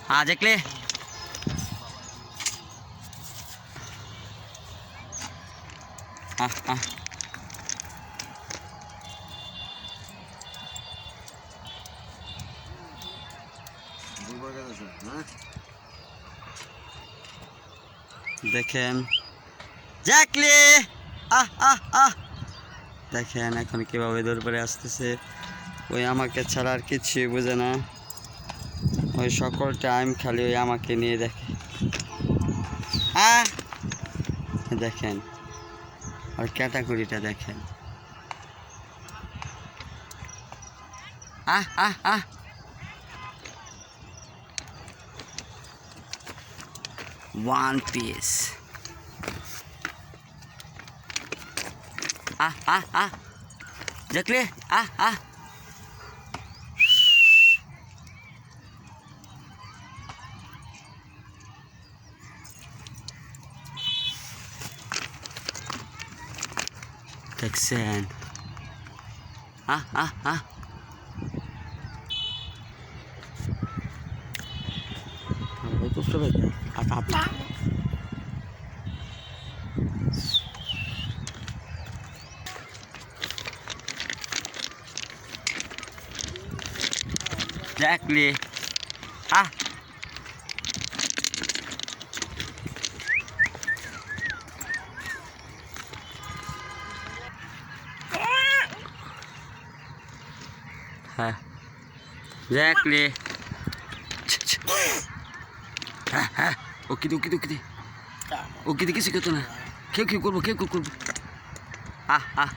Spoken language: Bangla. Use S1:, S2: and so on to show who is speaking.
S1: हाँ देख ले हाँ हाँ देखें জ্যাকলি আহ আহ আহ দেখেন এখন কিভাবে দৌড় পড়ে আসতেছে ওই আমাকে ছাড়া আর কিছুই বোঝে না ওই সকল টাইম খালি ওই আমাকে নিয়ে দেখে হ্যাঁ দেখেন আর ক্যাটাগরিটা দেখেন আহ আহ আহ one piece দেখলে দেখছেন Exactly. Ah. Ha. Exactly. Ha ha. Okay, okay, okay. Okay, কিছু করতো না কেউ করবো Ah ah.